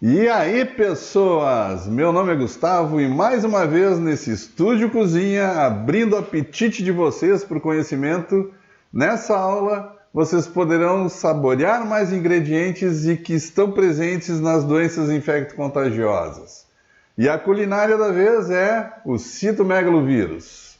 E aí, pessoas? Meu nome é Gustavo e mais uma vez nesse estúdio cozinha, abrindo o apetite de vocês para o conhecimento. Nessa aula, vocês poderão saborear mais ingredientes e que estão presentes nas doenças infecto-contagiosas. E a culinária da vez é o citomegalovírus.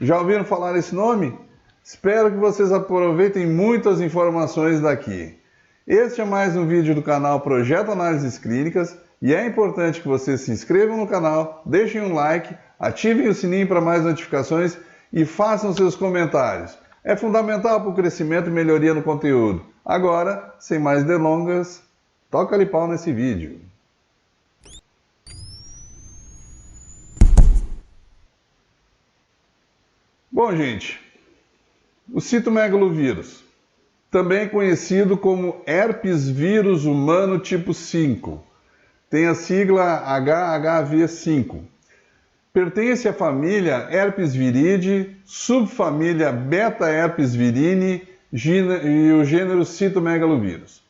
Já ouviram falar esse nome? Espero que vocês aproveitem muitas informações daqui. Este é mais um vídeo do canal Projeto Análises Clínicas e é importante que vocês se inscrevam no canal, deixem um like, ativem o sininho para mais notificações e façam seus comentários. É fundamental para o crescimento e melhoria no conteúdo. Agora, sem mais delongas, toca-lhe pau nesse vídeo. Bom, gente, o citomegalovírus, também conhecido como herpes vírus humano tipo 5, tem a sigla HHV5. Pertence à família Herpes viridae, subfamília Beta herpes virini e o gênero citomegalovírus.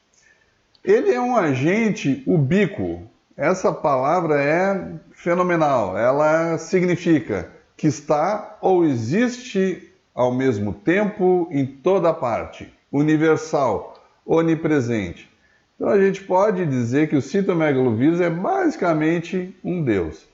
Ele é um agente ubíquo. Essa palavra é fenomenal. Ela significa que está ou existe ao mesmo tempo em toda parte. Universal, onipresente. Então a gente pode dizer que o citomegalovírus é basicamente um deus,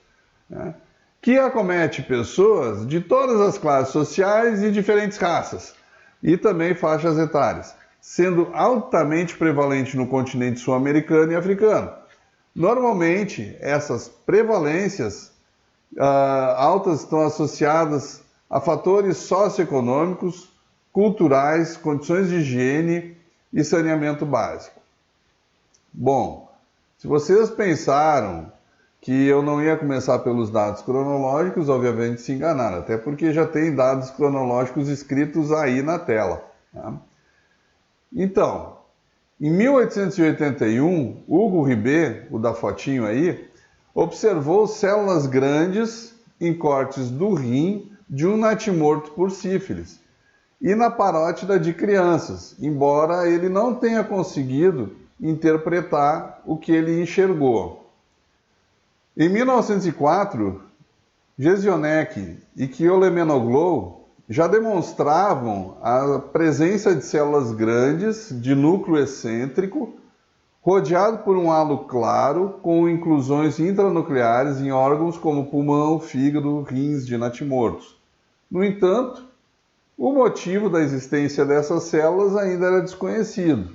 né? Que acomete pessoas de todas as classes sociais e diferentes raças, e também faixas etárias, sendo altamente prevalente no continente sul-americano e africano. Normalmente, essas prevalências altas estão associadas a fatores socioeconômicos, culturais, condições de higiene e saneamento básico. Bom, se vocês pensaram que eu não ia começar pelos dados cronológicos, obviamente se enganaram, até porque já tem dados cronológicos escritos aí na tela, tá? Então, em 1881, Hugo Ribet, o da fotinho aí, observou células grandes em cortes do rim de um natimorto por sífilis e na parótida de crianças, embora ele não tenha conseguido interpretar o que ele enxergou. Em 1904, Jesionek e Kiolemenoglu já demonstravam a presença de células grandes de núcleo excêntrico, rodeado por um halo claro, com inclusões intranucleares em órgãos como pulmão, fígado, rins de natimortos. No entanto, o motivo da existência dessas células ainda era desconhecido.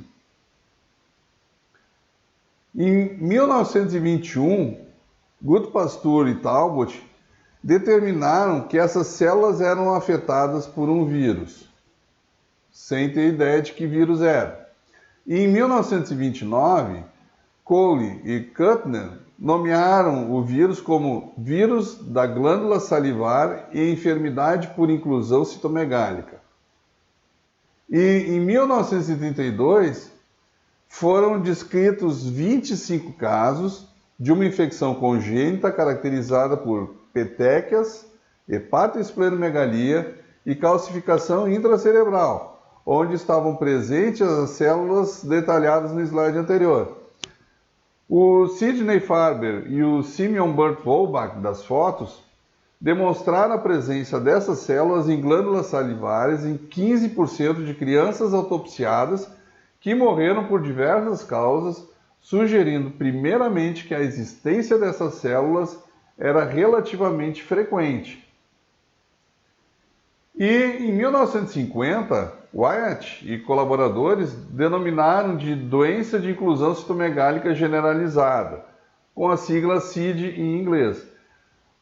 Em 1921, Goodpasture e Talbot determinaram que essas células eram afetadas por um vírus, sem ter ideia de que vírus era. E em 1929, Cole e Kuttner nomearam o vírus como vírus da glândula salivar e enfermidade por inclusão citomegálica. E em 1932, foram descritos 25 casos de uma infecção congênita caracterizada por petequias, hepatoesplenomegalia e calcificação intracerebral, onde estavam presentes as células detalhadas no slide anterior. O Sidney Farber e o Simeon Burt Volbach, das fotos, demonstraram a presença dessas células em glândulas salivares em 15% de crianças autopsiadas que morreram por diversas causas, sugerindo primeiramente que a existência dessas células era relativamente frequente. E em 1950, Wyatt e colaboradores denominaram de doença de inclusão citomegálica generalizada, com a sigla CID em inglês,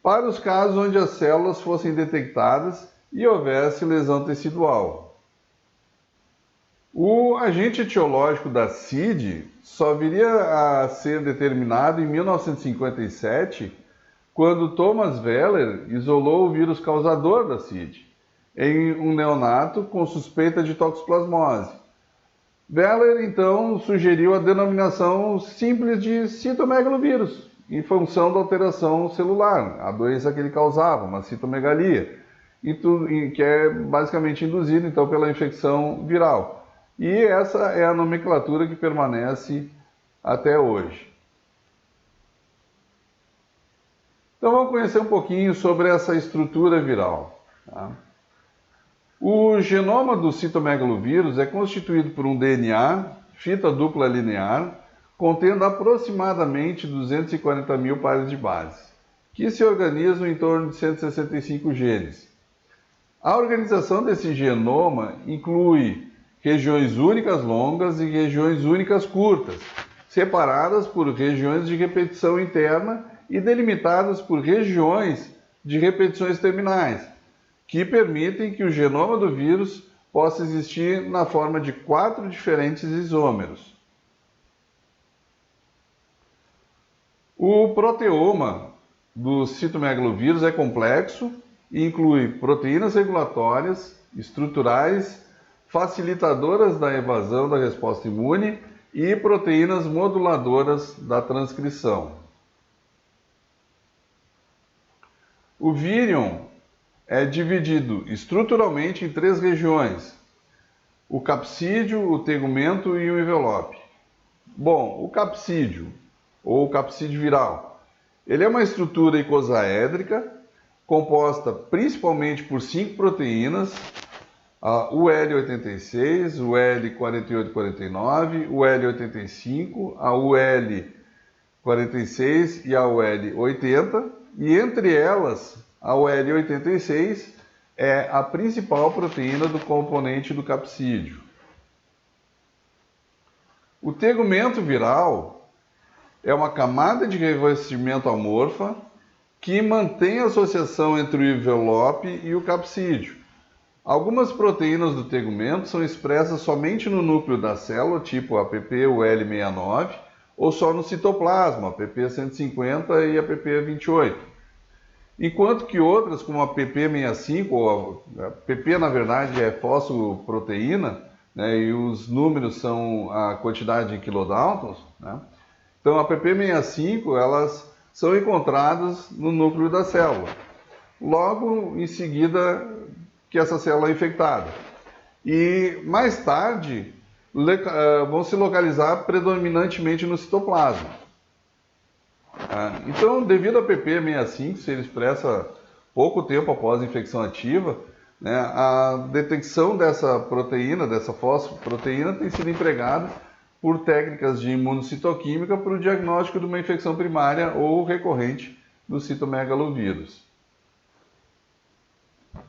para os casos onde as células fossem detectadas e houvesse lesão tecidual. O agente etiológico da CID só viria a ser determinado em 1957, quando Thomas Weller isolou o vírus causador da CID em um neonato com suspeita de toxoplasmose. Weller, então, sugeriu a denominação simples de citomegalovírus, em função da alteração celular, a doença que ele causava, uma citomegalia, que é basicamente induzida, então, pela infecção viral. E essa é a nomenclatura que permanece até hoje. Então vamos conhecer um pouquinho sobre essa estrutura viral. Tá? O genoma do citomegalovírus é constituído por um DNA, fita dupla linear, contendo aproximadamente 240 mil pares de bases, que se organizam em torno de 165 genes. A organização desse genoma inclui regiões únicas longas e regiões únicas curtas, separadas por regiões de repetição interna e delimitadas por regiões de repetições terminais, que permitem que o genoma do vírus possa existir na forma de 4 diferentes isômeros. O proteoma do citomegalovírus é complexo e inclui proteínas regulatórias, estruturais, facilitadoras da evasão da resposta imune e proteínas moduladoras da transcrição. O vírion é dividido estruturalmente em 3 regiões: o capsídeo, o tegumento e o envelope. Bom, o capsídeo, ou capsídeo viral, ele é uma estrutura icosaédrica composta principalmente por 5 proteínas, o L86, o L4849, o L85, a UL46 e a UL80, e entre elas, a UL86 é a principal proteína do componente do capsídeo. O tegumento viral é uma camada de revestimento amorfa que mantém a associação entre o envelope e o capsídeo. Algumas proteínas do tegumento são expressas somente no núcleo da célula, tipo a PP-UL69, ou só no citoplasma, a PP150 e a PP28. Enquanto que outras, como a PP65, ou a PP na verdade é fosfoproteína, né, e os números são a quantidade em kilodaltons, né? Então a PP65, elas são encontradas no núcleo da célula, logo em seguida que essa célula é infectada. E mais tarde vão se localizar predominantemente no citoplasma. Então, devido a PP65 ser expressa pouco tempo após a infecção ativa, né, a detecção dessa proteína, dessa fosfoproteína, tem sido empregada por técnicas de imunocitoquímica para o diagnóstico de uma infecção primária ou recorrente do citomegalovírus.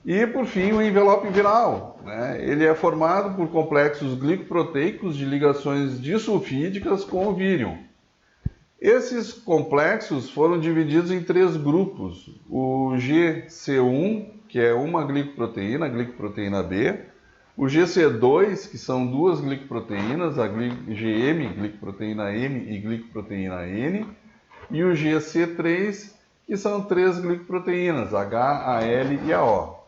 E, por fim, o envelope viral, né? Ele é formado por complexos glicoproteicos de ligações disulfídicas com o vírion. Esses complexos foram divididos em 3 grupos: o GC1, que é uma glicoproteína, a glicoproteína B, o GC2, que são 2 glicoproteínas, a GM, glicoproteína M e glicoproteína N, e o GC3, que são 3 glicoproteínas, H, a L e a O.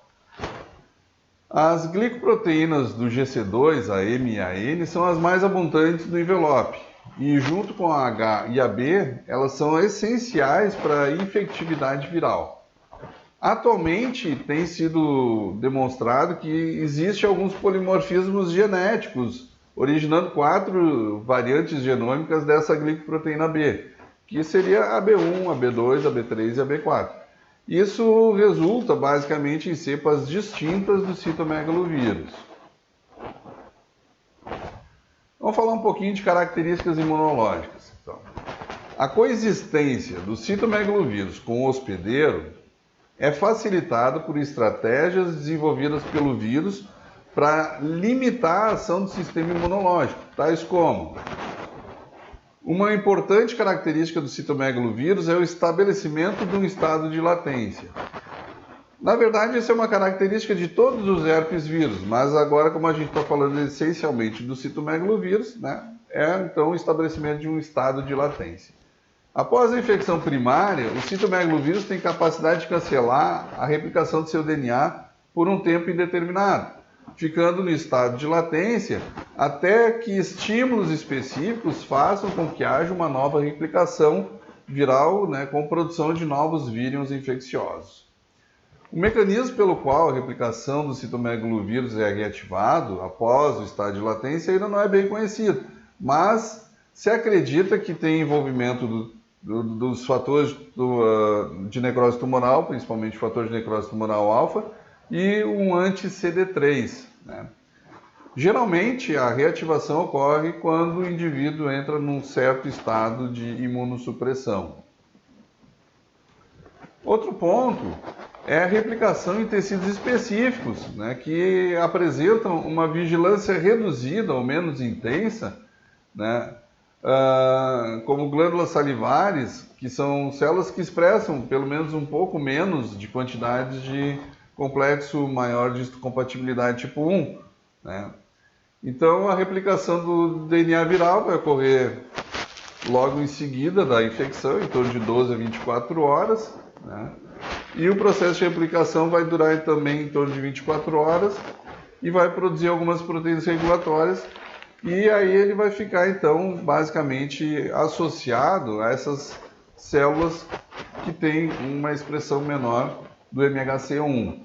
As glicoproteínas do GC2, a M e a N, são as mais abundantes do envelope, e junto com a H e a B, elas são essenciais para a infectividade viral. Atualmente tem sido demonstrado que existe alguns polimorfismos genéticos, originando 4 variantes genômicas dessa glicoproteína B, que seria a B1, a B2, a B3 e a B4. Isso resulta basicamente em cepas distintas do citomegalovírus. Vamos falar um pouquinho de características imunológicas. Então, a coexistência do citomegalovírus com o hospedeiro é facilitada por estratégias desenvolvidas pelo vírus para limitar a ação do sistema imunológico, tais como: uma importante característica do citomegalovírus é o estabelecimento de um estado de latência. Na verdade, essa é uma característica de todos os herpes vírus, mas agora, como a gente está falando essencialmente do citomegalovírus, né, é então o estabelecimento de um estado de latência. Após a infecção primária, o citomegalovírus tem capacidade de cancelar a replicação de seu DNA por um tempo indeterminado, ficando no estado de latência até que estímulos específicos façam com que haja uma nova replicação viral, né, com produção de novos vírions infecciosos. O mecanismo pelo qual a replicação do citomegalovírus é reativado após o estado de latência ainda não é bem conhecido, mas se acredita que tem envolvimento dos fatores de necrose tumoral, principalmente o fator de necrose tumoral alfa, e um anti-CD3, né? Geralmente, a reativação ocorre quando o indivíduo entra num certo estado de imunossupressão. Outro ponto é a replicação em tecidos específicos, né, que apresentam uma vigilância reduzida ou menos intensa, né, como glândulas salivares, que são células que expressam pelo menos um pouco menos de quantidade de complexo maior de histocompatibilidade tipo 1. Né? Então, a replicação do DNA viral vai ocorrer logo em seguida da infecção, em torno de 12 a 24 horas, né? E o processo de replicação vai durar também em torno de 24 horas e vai produzir algumas proteínas regulatórias, e aí ele vai ficar, então, basicamente associado a essas células que têm uma expressão menor do MHC1.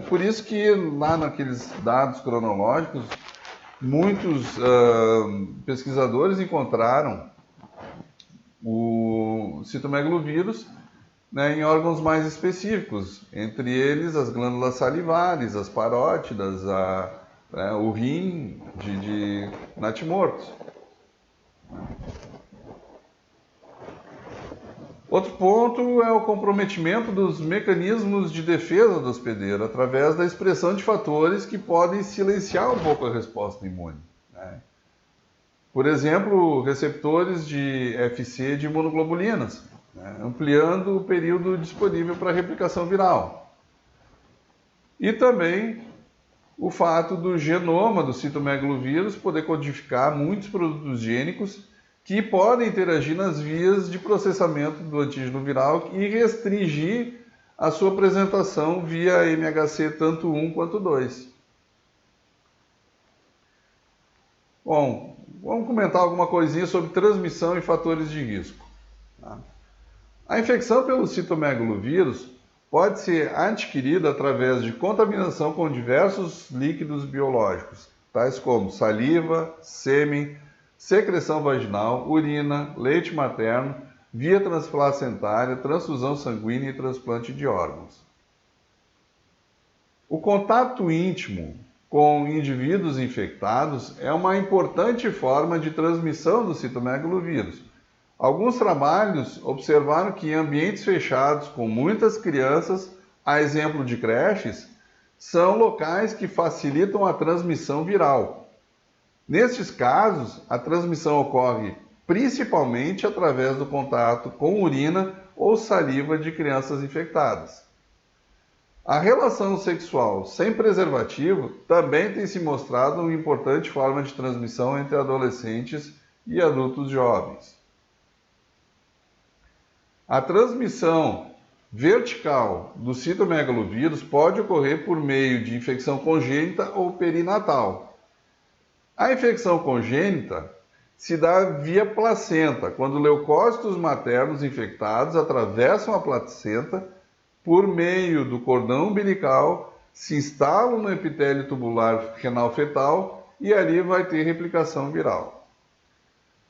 Por isso que lá naqueles dados cronológicos, muitos pesquisadores encontraram o citomegalovírus, né, em órgãos mais específicos, entre eles as glândulas salivares, as parótidas, o rim de natimortos. Outro ponto é o comprometimento dos mecanismos de defesa do hospedeiro através da expressão de fatores que podem silenciar um pouco a resposta imune, né? Por exemplo, receptores de FC de imunoglobulinas, né, ampliando o período disponível para replicação viral. E também o fato do genoma do citomegalovírus poder codificar muitos produtos gênicos que podem interagir nas vias de processamento do antígeno viral e restringir a sua apresentação via MHC tanto 1 quanto 2. Bom, vamos comentar alguma coisinha sobre transmissão e fatores de risco. Tá? A infecção pelo citomegalovírus pode ser adquirida através de contaminação com diversos líquidos biológicos, tais como saliva, sêmen, secreção vaginal, urina, leite materno, via transplacentária, transfusão sanguínea e transplante de órgãos. O contato íntimo com indivíduos infectados é uma importante forma de transmissão do citomegalovírus. Alguns trabalhos observaram que em ambientes fechados com muitas crianças, a exemplo de creches, são locais que facilitam a transmissão viral. Nestes casos, a transmissão ocorre principalmente através do contato com urina ou saliva de crianças infectadas. A relação sexual sem preservativo também tem se mostrado uma importante forma de transmissão entre adolescentes e adultos jovens. A transmissão vertical do citomegalovírus pode ocorrer por meio de infecção congênita ou perinatal. A infecção congênita se dá via placenta, quando leucócitos maternos infectados atravessam a placenta por meio do cordão umbilical, se instalam no epitélio tubular renal fetal e ali vai ter replicação viral.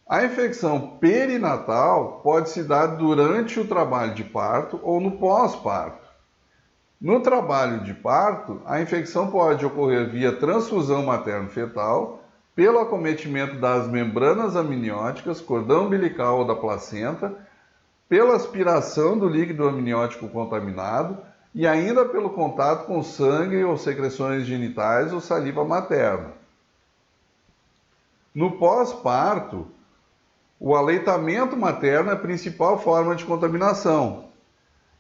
A infecção perinatal pode se dar durante o trabalho de parto ou no pós-parto. No trabalho de parto, a infecção pode ocorrer via transfusão materno-fetal, pelo acometimento das membranas amnióticas, cordão umbilical ou da placenta, pela aspiração do líquido amniótico contaminado e ainda pelo contato com sangue ou secreções genitais ou saliva materna. No pós-parto, o aleitamento materno é a principal forma de contaminação.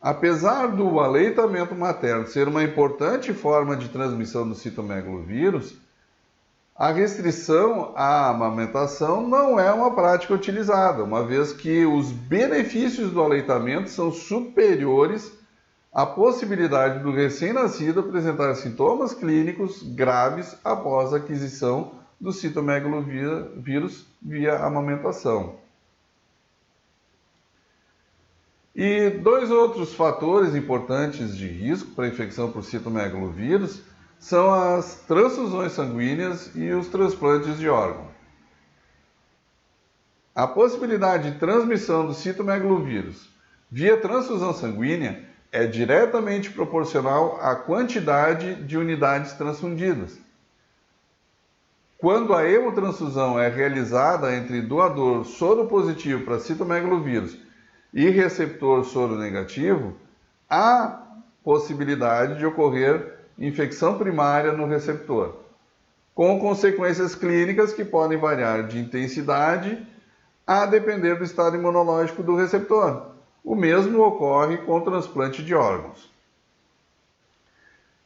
Apesar do aleitamento materno ser uma importante forma de transmissão do citomegalovírus, a restrição à amamentação não é uma prática utilizada, uma vez que os benefícios do aleitamento são superiores à possibilidade do recém-nascido apresentar sintomas clínicos graves após a aquisição do citomegalovírus via amamentação. E dois outros fatores importantes de risco para a infecção por citomegalovírus são as transfusões sanguíneas e os transplantes de órgão. A possibilidade de transmissão do citomegalovírus via transfusão sanguínea é diretamente proporcional à quantidade de unidades transfundidas. Quando a hemotransfusão é realizada entre doador soropositivo para citomegalovírus e receptor soronegativo, há possibilidade de ocorrer infecção primária no receptor, com consequências clínicas que podem variar de intensidade a depender do estado imunológico do receptor. O mesmo ocorre com o transplante de órgãos.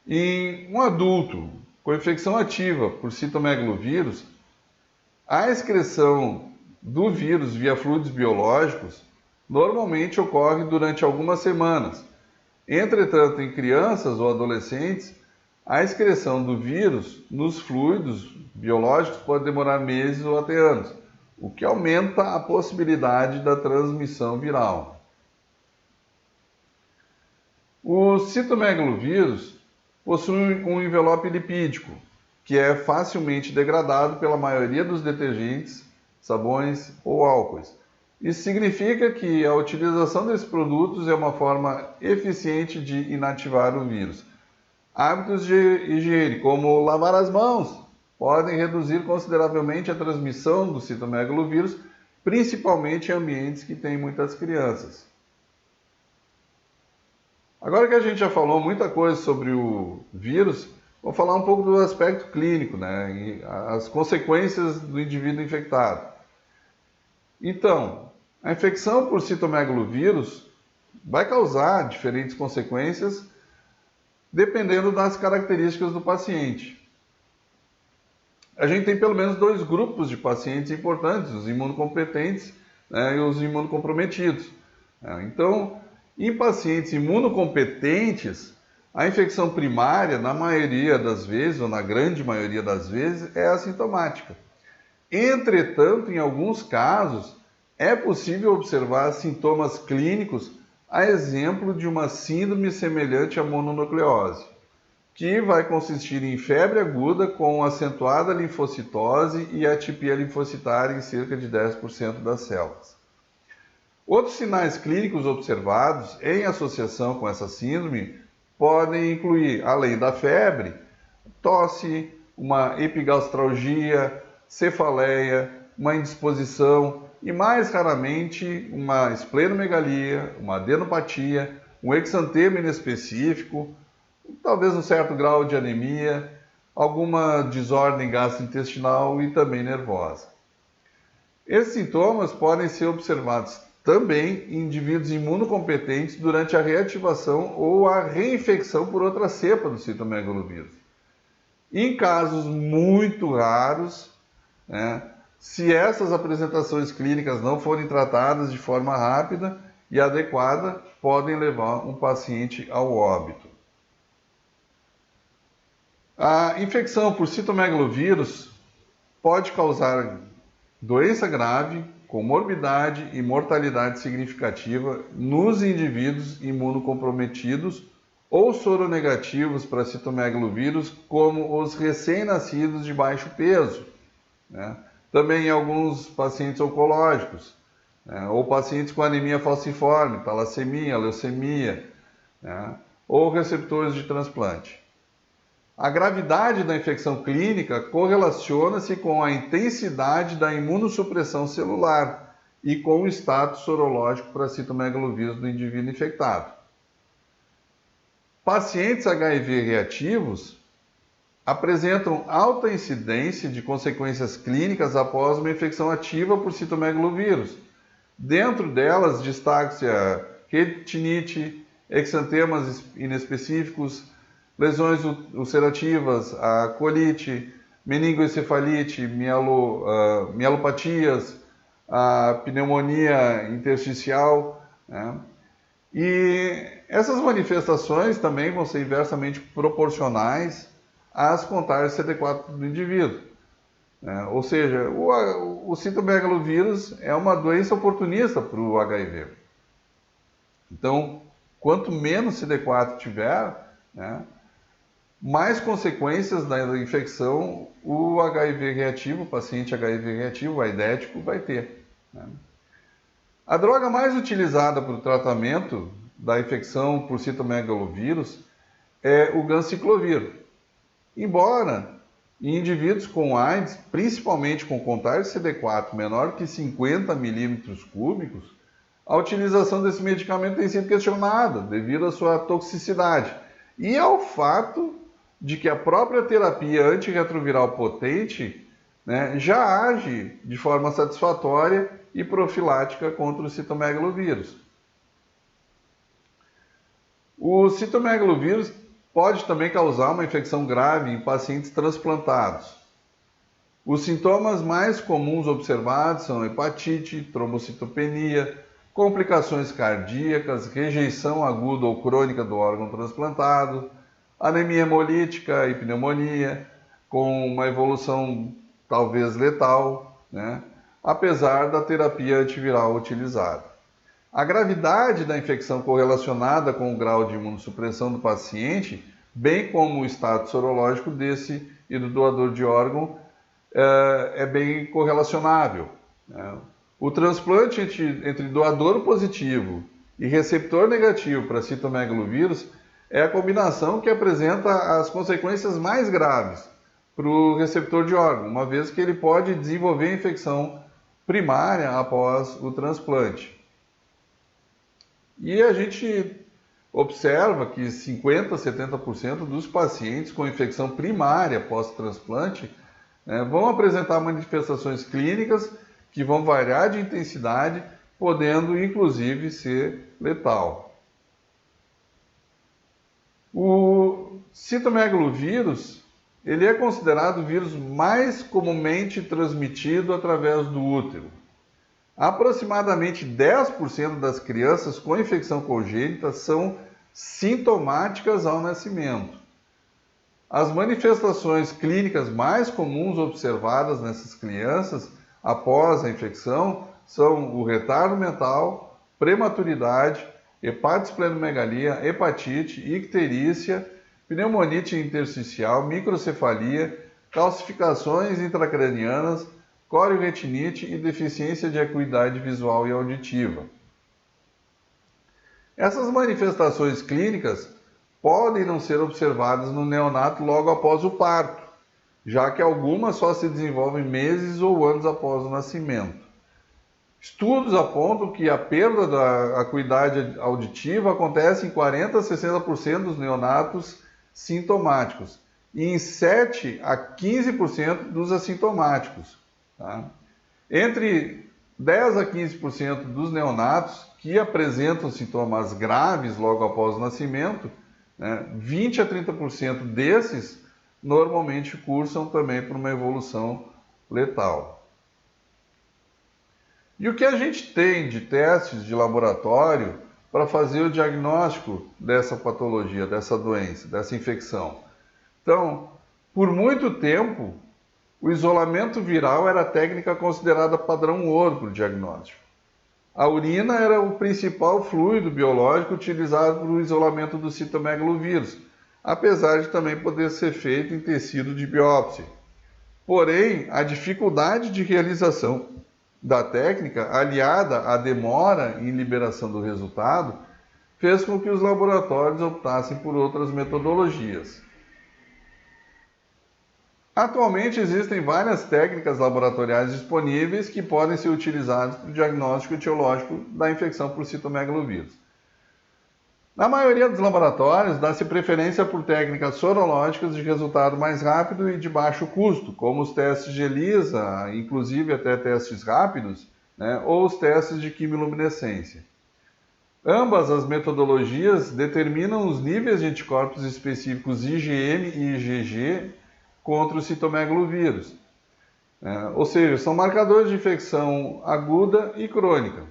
Em um adulto com infecção ativa por citomegalovírus, a excreção do vírus via fluidos biológicos normalmente ocorre durante algumas semanas. Entretanto, em crianças ou adolescentes, a excreção do vírus nos fluidos biológicos pode demorar meses ou até anos, o que aumenta a possibilidade da transmissão viral. O citomegalovírus possui um envelope lipídico, que é facilmente degradado pela maioria dos detergentes, sabões ou álcoois. Isso significa que a utilização desses produtos é uma forma eficiente de inativar o vírus. Hábitos de higiene, como lavar as mãos, podem reduzir consideravelmente a transmissão do citomegalovírus, principalmente em ambientes que têm muitas crianças. Agora que a gente já falou muita coisa sobre o vírus, vou falar um pouco do aspecto clínico, né? E as consequências do indivíduo infectado. Então, a infecção por citomegalovírus vai causar diferentes consequências dependendo das características do paciente. A gente tem pelo menos dois grupos de pacientes importantes, os imunocompetentes, né, e os imunocomprometidos. Então, em pacientes imunocompetentes, a infecção primária, na maioria das vezes, ou na grande maioria das vezes, é assintomática. Entretanto, em alguns casos, é possível observar sintomas clínicos, a exemplo de uma síndrome semelhante à mononucleose, que vai consistir em febre aguda com acentuada linfocitose e atipia linfocitária em cerca de 10% das células. Outros sinais clínicos observados em associação com essa síndrome podem incluir, além da febre, tosse, uma epigastralgia, cefaleia, uma indisposição e, mais raramente, uma esplenomegalia, uma adenopatia, um exantema inespecífico, talvez um certo grau de anemia, alguma desordem gastrointestinal e também nervosa. Esses sintomas podem ser observados também em indivíduos imunocompetentes durante a reativação ou a reinfecção por outra cepa do citomegalovírus. Em casos muito raros, né, se essas apresentações clínicas não forem tratadas de forma rápida e adequada, podem levar um paciente ao óbito. A infecção por citomegalovírus pode causar doença grave, comorbidade e mortalidade significativa nos indivíduos imunocomprometidos ou soronegativos para citomegalovírus, como os recém-nascidos de baixo peso, né? Também em alguns pacientes oncológicos, né? Ou pacientes com anemia falciforme, talassemia, leucemia, né? Ou receptores de transplante. A gravidade da infecção clínica correlaciona-se com a intensidade da imunossupressão celular e com o status sorológico para citomegalovírus do indivíduo infectado. Pacientes HIV reativos apresentam alta incidência de consequências clínicas após uma infecção ativa por citomegalovírus. Dentro delas, destaca-se a retinite, exantemas inespecíficos, lesões ulcerativas, a colite, meningoencefalite, mielopatias, a pneumonia intersticial, né? E essas manifestações também vão ser inversamente proporcionais às contagens CD4 do indivíduo, né? Ou seja, o citomegalovírus é uma doença oportunista para o HIV. Então, quanto menos CD4 tiver, né, mais consequências da infecção o HIV reativo, o paciente HIV reativo, aidético, vai ter. A droga mais utilizada para o tratamento da infecção por citomegalovírus é o ganciclovir. Embora em indivíduos com AIDS, principalmente com contagem CD4 menor que 50 milímetros cúbicos, a utilização desse medicamento tem sido questionada devido à sua toxicidade e ao fato de que a própria terapia antirretroviral potente, né, já age de forma satisfatória e profilática contra o citomegalovírus. O citomegalovírus pode também causar uma infecção grave em pacientes transplantados. Os sintomas mais comuns observados são hepatite, trombocitopenia, complicações cardíacas, rejeição aguda ou crônica do órgão transplantado, anemia hemolítica e pneumonia, com uma evolução talvez letal, né, apesar da terapia antiviral utilizada. A gravidade da infecção correlacionada com o grau de imunossupressão do paciente, bem como o status sorológico desse e do doador de órgão, é bem correlacionável. O transplante entre doador positivo e receptor negativo para citomegalovírus é a combinação que apresenta as consequências mais graves para o receptor de órgão, uma vez que ele pode desenvolver infecção primária após o transplante. E a gente observa que 50% a 70% dos pacientes com infecção primária pós-transplante vão apresentar manifestações clínicas que vão variar de intensidade, podendo inclusive ser letal. O citomegalovírus, ele é considerado o vírus mais comumente transmitido através do útero. Aproximadamente 10% das crianças com infecção congênita são sintomáticas ao nascimento. As manifestações clínicas mais comuns observadas nessas crianças após a infecção são o retardo mental, prematuridade, hepatosplenomegalia, hepatite, icterícia, pneumonite intersticial, microcefalia, calcificações intracranianas, corioretinite e deficiência de acuidade visual e auditiva. Essas manifestações clínicas podem não ser observadas no neonato logo após o parto, já que algumas só se desenvolvem meses ou anos após o nascimento. Estudos apontam que a perda da acuidade auditiva acontece em 40% a 60% dos neonatos sintomáticos e em 7% a 15% dos assintomáticos. Tá? Entre 10% a 15% dos neonatos que apresentam sintomas graves logo após o nascimento, 20% a 30% desses normalmente cursam também por uma evolução letal. E o que a gente tem de testes de laboratório para fazer o diagnóstico dessa patologia, dessa doença, dessa infecção? Então, por muito tempo, o isolamento viral era a técnica considerada padrão ouro para o diagnóstico. A urina era o principal fluido biológico utilizado para o isolamento do citomegalovírus, apesar de também poder ser feito em tecido de biópsia. Porém, a dificuldade de realização da técnica, aliada à demora em liberação do resultado, fez com que os laboratórios optassem por outras metodologias. Atualmente existem várias técnicas laboratoriais disponíveis que podem ser utilizadas para o diagnóstico etiológico da infecção por citomegalovírus. Na maioria dos laboratórios, dá-se preferência por técnicas sorológicas de resultado mais rápido e de baixo custo, como os testes de ELISA, inclusive até testes rápidos, ou os testes de quimiluminescência. Ambas as metodologias determinam os níveis de anticorpos específicos IgM e IgG contra o citomegalovírus. Ou seja, são marcadores de infecção aguda e crônica.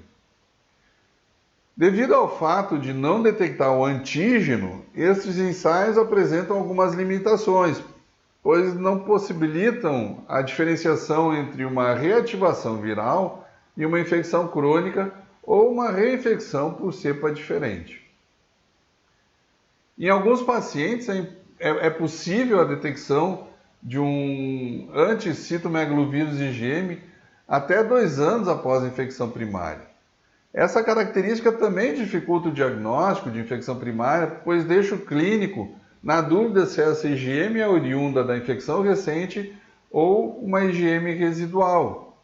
Devido ao fato de não detectar o antígeno, estes ensaios apresentam algumas limitações, pois não possibilitam a diferenciação entre uma reativação viral e uma infecção crônica ou uma reinfecção por cepa diferente. Em alguns pacientes é possível a detecção de um anticitomegalovírus IgM até 2 anos após a infecção primária. Essa característica também dificulta o diagnóstico de infecção primária, pois deixa o clínico na dúvida se essa IgM é oriunda da infecção recente ou uma IgM residual.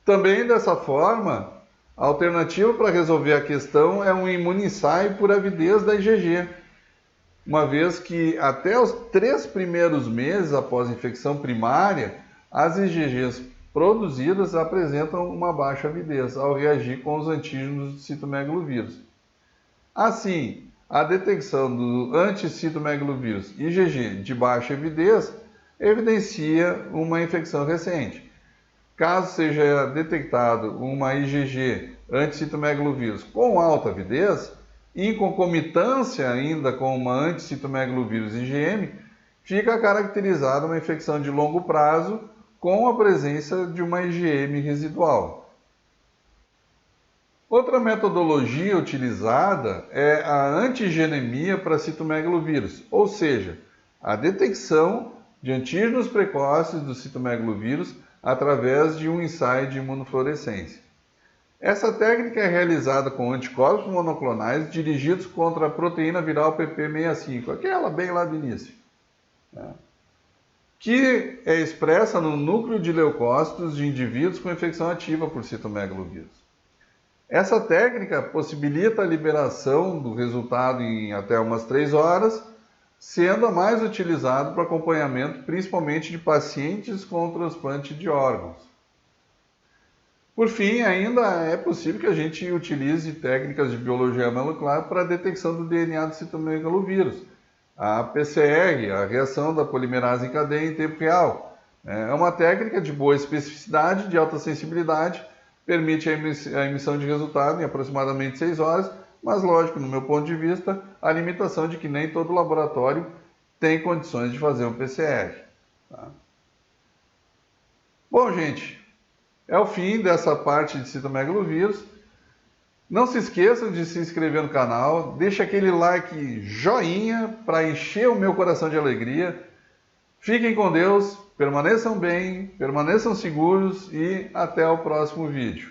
Também dessa forma, a alternativa para resolver a questão é um imunissaio por avidez da IgG, uma vez que até os 3 primeiros meses após a infecção primária, as IgGs produzidas apresentam uma baixa avidez ao reagir com os antígenos do citomegalovírus. Assim, a detecção do anticitomegalovírus IgG de baixa avidez evidencia uma infecção recente. Caso seja detectado uma IgG anticitomegalovírus com alta avidez, em concomitância ainda com uma anticitomegalovírus IgM, fica caracterizada uma infecção de longo prazo com a presença de uma IgM residual. Outra metodologia utilizada é a antigenemia para citomegalovírus, ou seja, a detecção de antígenos precoces do citomegalovírus através de um ensaio de imunofluorescência. Essa técnica é realizada com anticorpos monoclonais dirigidos contra a proteína viral PP65, aquela bem lá do início, que é expressa no núcleo de leucócitos de indivíduos com infecção ativa por citomegalovírus. Essa técnica possibilita a liberação do resultado em até umas 3 horas, sendo a mais utilizada para acompanhamento principalmente de pacientes com transplante de órgãos. Por fim, ainda é possível que a gente utilize técnicas de biologia molecular para a detecção do DNA do citomegalovírus. A PCR, a reação da polimerase em cadeia em tempo real, é uma técnica de boa especificidade, de alta sensibilidade, permite a emissão de resultado em aproximadamente 6 horas, mas lógico, no meu ponto de vista, a limitação de que nem todo laboratório tem condições de fazer um PCR. Tá? Bom, gente, é o fim dessa parte de citomegalovírus. Não se esqueçam de se inscrever no canal, deixa aquele like joinha para encher o meu coração de alegria. Fiquem com Deus, permaneçam bem, permaneçam seguros e até o próximo vídeo.